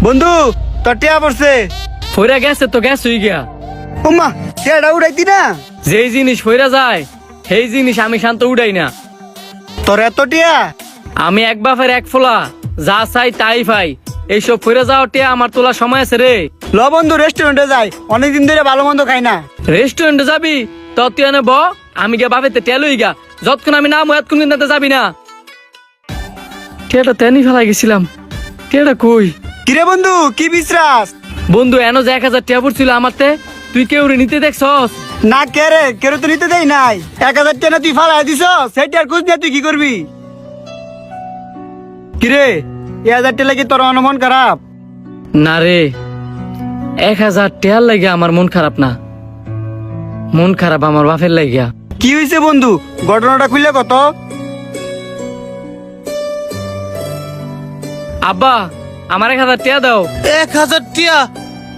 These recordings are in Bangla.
বন্ধু তোর টিয়া পড়ছে। ফইরা গেছে তো গ্যাস হয়ে গিয়া। ওমা টিয়াটা উড়াইতি না। যেই জিনিস ফইরা যায় সেই জিনিস আমি শান্ত উড়াই না। তোর এত টিয়া? আমি এক বাপের এক ফোলা, যা চাই তাই পাই। এইসব ফইরা যাওয়ার টিয়া আমার তোলার সময় আছে রে। ল বন্ধু রেস্টুরেন্টে যাই, অনেকদিন ধরে ভালো মন্দ খাই না। রেস্টুরেন্টে যাবি তো তুই এনে ব, আমি গিয়া বাপেতে টেল হই গা। যতক্ষণ আমি নাম এতক্ষণ কিন্তু যাবি না। টিয়াটা তেনি ফেলাই গেছিলাম, টিয়াটা কই? কিরে বন্ধু কি বিশ্রাস? বন্ধু এনো যে 1000 টিয়া পড়ছিল আমারতে, তুই কেউ নিতে দেখছস? না কে রে, কেউ তো নিতে দেই নাই। 1000 টিয়া না তুই ফালাই দিছ, সেটি আর খুঁজ নিয়ে তুই কি করবি? কিরে 1000 টিয়া লাগি তোর অনুমান খারাপ? না রে, 1000 টিয়ার লাগে আমার মন খারাপ না, মন খারাপ আমার বাপের লাগিয়া। কি হয়েছে বন্ধু, ঘটনাটা খুললে কত? আব্বা আমার 1000 টিয়া দাও। 1000 টিয়া?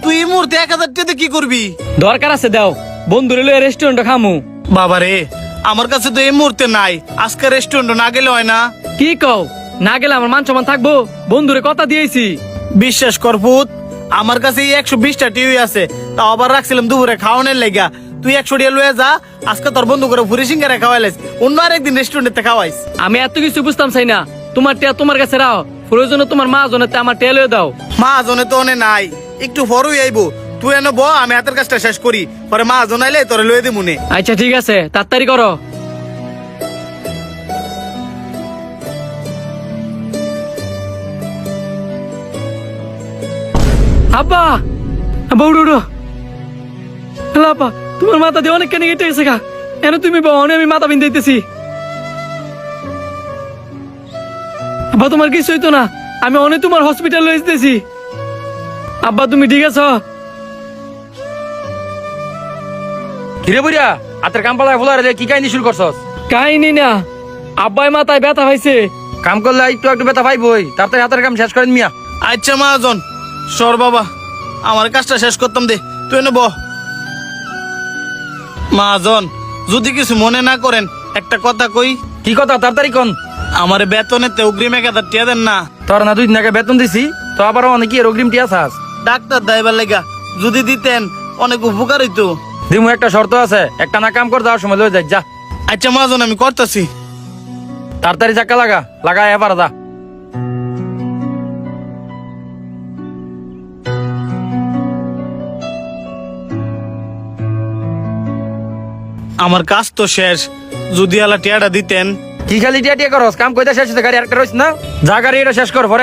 তুই এই মুহূর্তে 1000 টিয়াতে কি করবি? দরকার আছে দাও, বন্ধুরে লয়ে রেস্টুরেন্টে খামু। বাবা রে, আমার কাছে তো এই মুহূর্তে নাই। আজকে রেস্টুরেন্ট না গেলে হয় না। কি কও? না গেলে আমার মান সম্মান থাকবো? বন্ধুরে কথা দিয়েছি। বিশ্বাস কর পুত, আমার কাছে এই 120টা টিভি আছে, তাও আবার রাখছিলাম দুপুরে খাওয়ানোর লেগা। তুই 100 টিয়া লয়ে যা, আজকে তোর বন্ধু করে ফুরি সিঙ্গারা খাওয়াইলিস, অন্য আরেকদিন রেস্টুরেন্টে খাওয়াইস। আমি এত কিছু বুঝতাম চাই না, তোমার টিয়া তোমার কাছে রাও, প্রয়োজনে তোমার মা জনেতে আমার টিয়া লয়ে দাও। মা জনে তো অনে নাই, একটু পরই আইবো। তুই এনে ব, আমি হাতের কাজটা শেষ করি, পরে মা জনাইলে তোরে লয়ে দিই মনে। আচ্ছা ঠিক আছে, তাড়াতাড়ি করো। আব্বা আব্বা উঠো উঠো। হ্যালো আব্বা, তোমার মাথা দিয়ে অনেক কেনে কেটে গেছে গা। এনে তুমি বনে আমি মাথা বিন্ধে দিতেছি। আব্বা তোমার কিছু হইতো না, আমি অনেক তোমার হসপিটাল লয়ে যেতেছি। আব্বা তুমি ঠিক আছো? কিরে বুড়িয়া, হাতের কাম পালায় ফুলারে কি কাহিনী শুরু করছস? কাহিনী না, আব্বাই মাথায় ব্যথা পাইছে। কাম করলে একটু একটু ব্যথা পাইবই, তাড়াতাড়ি হাতের কাম শেষ করেন মিয়া। আচ্ছা মহাজন, সর বাবা, আমার কাজটা শেষ করতাম দে, তুই এনে ব। মহাজন যদি কিছু মনে না করেন একটা কথা কই। কি কথা, তাড়াতাড়ি কোন। আমার বেতনেতে অগ্রিম 1000 টিয়া দেন না। তোর না 2 দিন আগে বেতন দিছি, তো আবার অনেক অগ্রিম টিয়া চাস? ডাক্তার দাইবার লেগা, যদি দিতেন অনেক উপকার হইতো। দিমু, একটা শর্ত আছে, একটা না কাম কর যাওয়ার সময় লয়ে যাই যা। আচ্ছা মহাজন আমি করতেছি। তাড়াতাড়ি চাক্কা লাগা এবার যা। আমার কাজ তো শেষ, যদি আলা টিয়াটা দিতেন। কি খালি টিয়া টিয়া করস? কাম কইতে শেষ হইছে, গাড়ি আরেকটা রইছ না, যা গাড়ি এটা শেষ কর, পরে